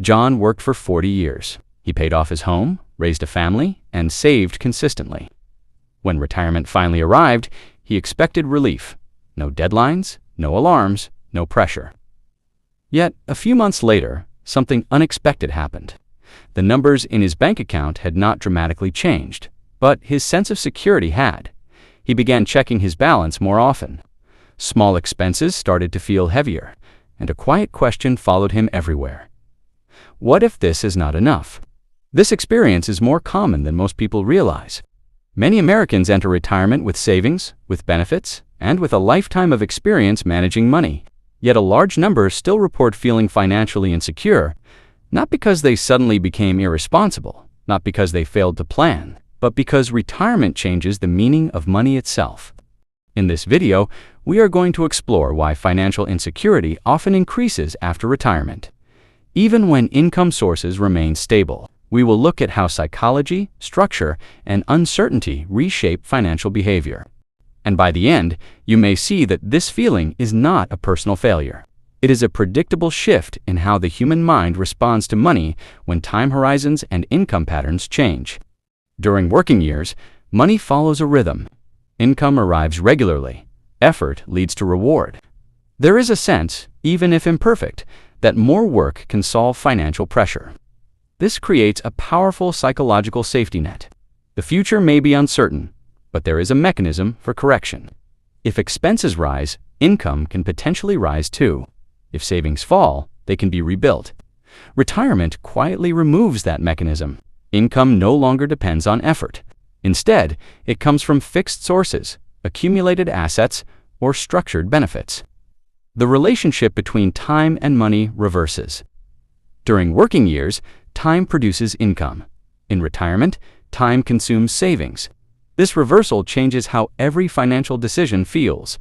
John worked for 40 years. He paid off his home, raised a family, and saved consistently. When retirement finally arrived, he expected relief. No deadlines, no alarms, no pressure. Yet, a few months later, something unexpected happened. The numbers in his bank account had not dramatically changed, but his sense of security had. He began checking his balance more often. Small expenses started to feel heavier, and a quiet question followed him everywhere. What if this is not enough? This experience is more common than most people realize. Many Americans enter retirement with savings, with benefits, and with a lifetime of experience managing money. Yet a large number still report feeling financially insecure, not because they suddenly became irresponsible, not because they failed to plan, but because retirement changes the meaning of money itself. In this video, we are going to explore why financial insecurity often increases after retirement. Even when income sources remain stable, we will look at how psychology, structure, and uncertainty reshape financial behavior. And by the end, you may see that this feeling is not a personal failure. It is a predictable shift in how the human mind responds to money when time horizons and income patterns change. During working years, money follows a rhythm. Income arrives regularly. Effort leads to reward. There is a sense, even if imperfect, that more work can solve financial pressure. This creates a powerful psychological safety net. The future may be uncertain, but there is a mechanism for correction. If expenses rise, income can potentially rise too. If savings fall, they can be rebuilt. Retirement quietly removes that mechanism. Income no longer depends on effort. Instead, it comes from fixed sources, accumulated assets, or structured benefits. The relationship between time and money reverses. During working years, time produces income. In retirement, time consumes savings. This reversal changes how every financial decision feels.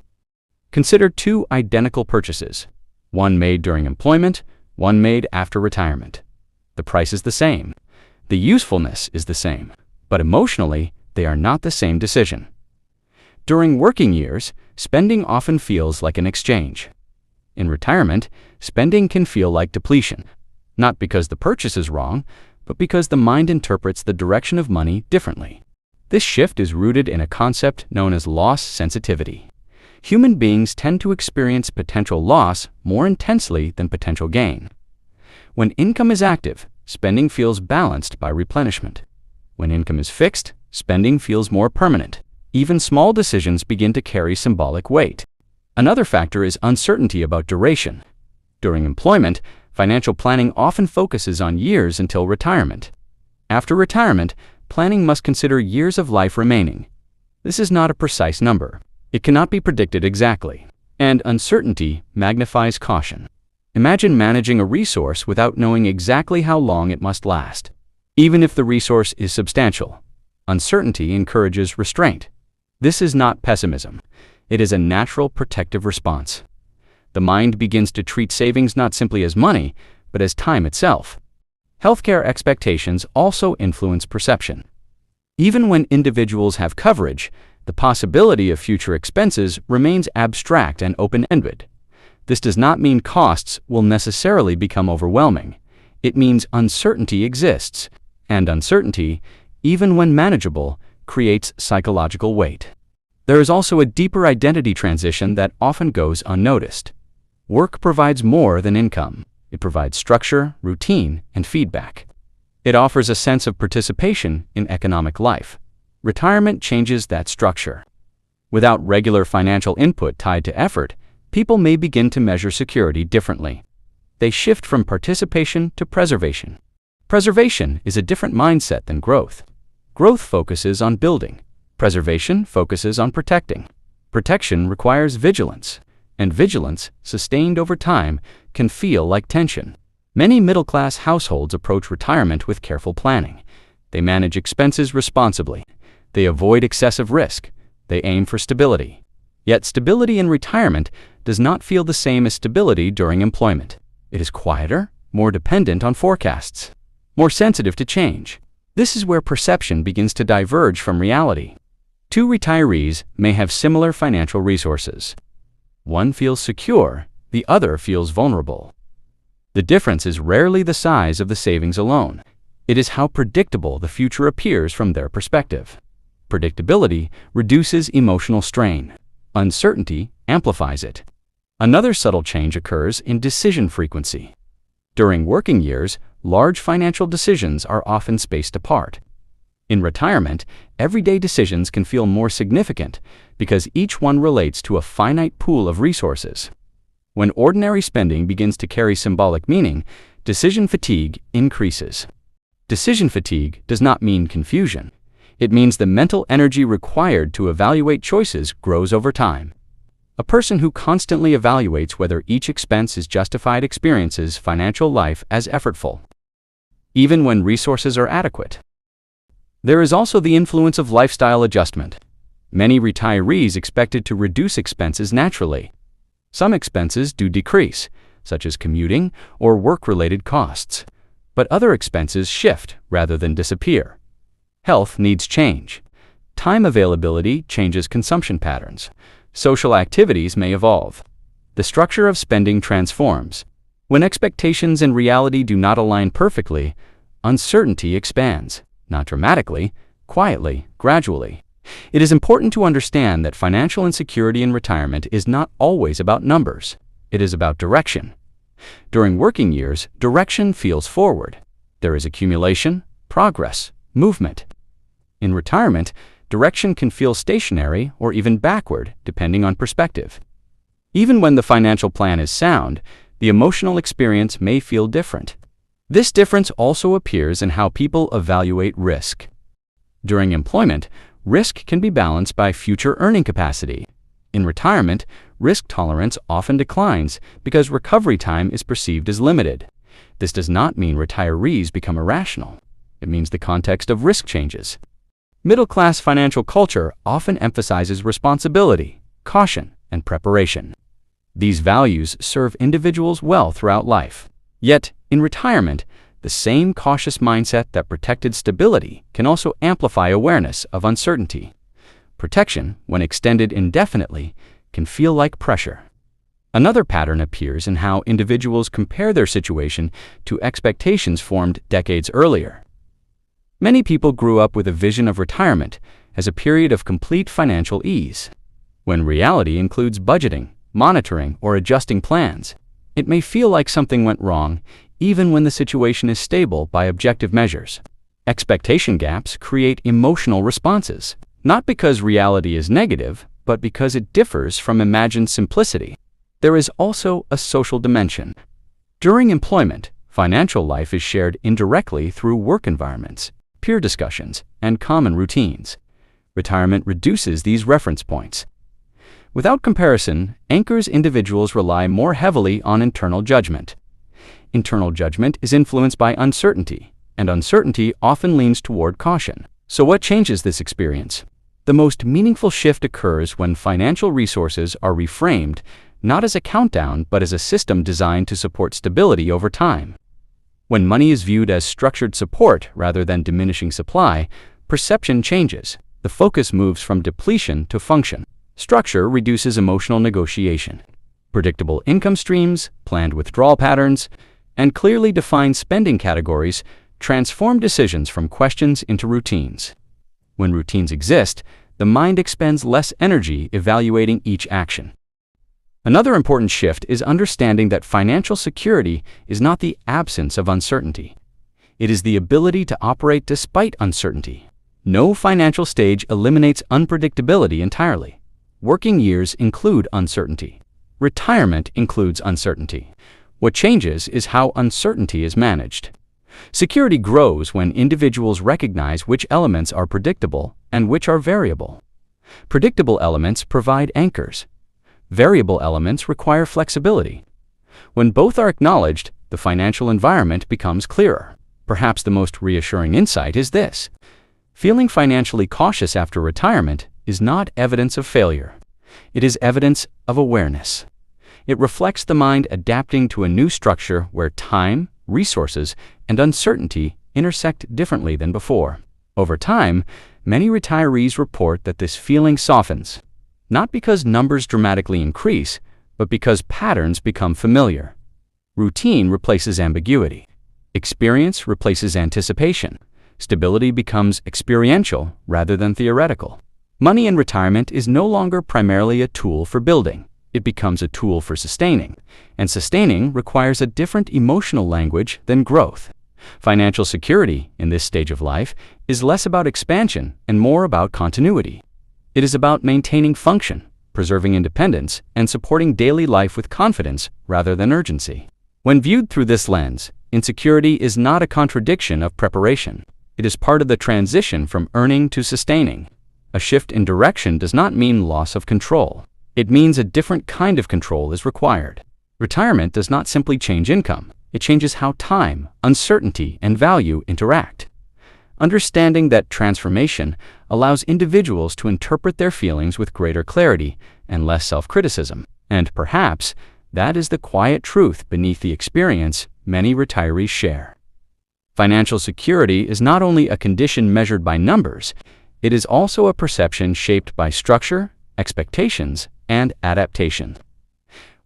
Consider two identical purchases, one made during employment, one made after retirement. The price is the same. The usefulness is the same, but emotionally, they are not the same decision. During working years, spending often feels like an exchange. In retirement, spending can feel like depletion, not because the purchase is wrong, but because the mind interprets the direction of money differently. This shift is rooted in a concept known as loss sensitivity. Human beings tend to experience potential loss more intensely than potential gain. When income is active, spending feels balanced by replenishment. When income is fixed, spending feels more permanent. Even small decisions begin to carry symbolic weight. Another factor is uncertainty about duration. During employment, financial planning often focuses on years until retirement. After retirement, planning must consider years of life remaining. This is not a precise number. It cannot be predicted exactly, and uncertainty magnifies caution. Imagine managing a resource without knowing exactly how long it must last. Even if the resource is substantial, uncertainty encourages restraint. This is not pessimism. It is a natural protective response. The mind begins to treat savings not simply as money, but as time itself. Healthcare expectations also influence perception. Even when individuals have coverage, the possibility of future expenses remains abstract and open-ended. This does not mean costs will necessarily become overwhelming. It means uncertainty exists, and uncertainty, even when manageable, creates psychological weight. There is also a deeper identity transition that often goes unnoticed. Work provides more than income. It provides structure, routine, and feedback. It offers a sense of participation in economic life. Retirement changes that structure. Without regular financial input tied to effort, people may begin to measure security differently. They shift from participation to preservation. Preservation is a different mindset than growth. Growth focuses on building. Preservation focuses on protecting. Protection requires vigilance, and vigilance, sustained over time, can feel like tension. Many middle-class households approach retirement with careful planning. They manage expenses responsibly. They avoid excessive risk. They aim for stability. Yet stability in retirement does not feel the same as stability during employment. It is quieter, more dependent on forecasts, more sensitive to change. This is where perception begins to diverge from reality. Two retirees may have similar financial resources. One feels secure, the other feels vulnerable. The difference is rarely the size of the savings alone. It is how predictable the future appears from their perspective. Predictability reduces emotional strain. Uncertainty amplifies it. Another subtle change occurs in decision frequency. During working years, large financial decisions are often spaced apart. In retirement, everyday decisions can feel more significant because each one relates to a finite pool of resources. When ordinary spending begins to carry symbolic meaning, decision fatigue increases. Decision fatigue does not mean confusion. It means the mental energy required to evaluate choices grows over time. A person who constantly evaluates whether each expense is justified experiences financial life as effortful, even when resources are adequate. There is also the influence of lifestyle adjustment. Many retirees expected to reduce expenses naturally. Some expenses do decrease, such as commuting or work-related costs, but other expenses shift rather than disappear. Health needs change. Time availability changes consumption patterns. Social activities may evolve. The structure of spending transforms. When expectations and reality do not align perfectly, uncertainty expands, not dramatically, quietly, gradually. It is important to understand that financial insecurity in retirement is not always about numbers. It is about direction. During working years, direction feels forward. There is accumulation, progress, movement. In retirement, direction can feel stationary or even backward, depending on perspective. Even when the financial plan is sound, the emotional experience may feel different. This difference also appears in how people evaluate risk. During employment, risk can be balanced by future earning capacity. In retirement, risk tolerance often declines because recovery time is perceived as limited. This does not mean retirees become irrational. It means the context of risk changes. Middle-class financial culture often emphasizes responsibility, caution, and preparation. These values serve individuals well throughout life. Yet, in retirement, the same cautious mindset that protected stability can also amplify awareness of uncertainty. Protection, when extended indefinitely, can feel like pressure. Another pattern appears in how individuals compare their situation to expectations formed decades earlier. Many people grew up with a vision of retirement as a period of complete financial ease. When reality includes budgeting, monitoring, or adjusting plans, it may feel like something went wrong even when the situation is stable by objective measures. Expectation gaps create emotional responses, not because reality is negative, but because it differs from imagined simplicity. There is also a social dimension. During employment, financial life is shared indirectly through work environments, peer discussions, and common routines. Retirement reduces these reference points. Without comparison, anchors individuals rely more heavily on internal judgment. Internal judgment is influenced by uncertainty, and uncertainty often leans toward caution. So what changes this experience? The most meaningful shift occurs when financial resources are reframed not as a countdown but as a system designed to support stability over time. When money is viewed as structured support rather than diminishing supply, perception changes. The focus moves from depletion to function. Structure reduces emotional negotiation. Predictable income streams, planned withdrawal patterns, and clearly defined spending categories transform decisions from questions into routines. When routines exist, the mind expends less energy evaluating each action. Another important shift is understanding that financial security is not the absence of uncertainty. It is the ability to operate despite uncertainty. No financial stage eliminates unpredictability entirely. Working years include uncertainty. Retirement includes uncertainty. What changes is how uncertainty is managed. Security grows when individuals recognize which elements are predictable and which are variable. Predictable elements provide anchors. Variable elements require flexibility. When both are acknowledged, the financial environment becomes clearer. Perhaps the most reassuring insight is this: feeling financially cautious after retirement is not evidence of failure. It is evidence of awareness. It reflects the mind adapting to a new structure where time, resources, and uncertainty intersect differently than before. Over time, many retirees report that this feeling softens, not because numbers dramatically increase, but because patterns become familiar. Routine replaces ambiguity. Experience replaces anticipation. Stability becomes experiential rather than theoretical. Money in retirement is no longer primarily a tool for building. It becomes a tool for sustaining, and sustaining requires a different emotional language than growth. Financial security, in this stage of life, is less about expansion and more about continuity. It is about maintaining function, preserving independence, and supporting daily life with confidence rather than urgency. When viewed through this lens, insecurity is not a contradiction of preparation. It is part of the transition from earning to sustaining. A shift in direction does not mean loss of control. It means a different kind of control is required. Retirement does not simply change income. It changes how time, uncertainty, and value interact. Understanding that transformation allows individuals to interpret their feelings with greater clarity and less self-criticism. And perhaps that is the quiet truth beneath the experience many retirees share. Financial security is not only a condition measured by numbers, it is also a perception shaped by structure, expectations, and adaptation.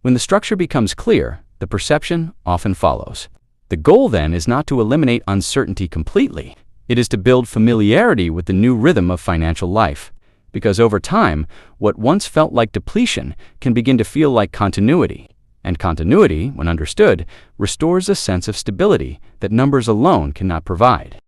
When the structure becomes clear, the perception often follows. The goal then is not to eliminate uncertainty completely. It is to build familiarity with the new rhythm of financial life, because over time, what once felt like depletion can begin to feel like continuity. And continuity, when understood, restores a sense of stability that numbers alone cannot provide.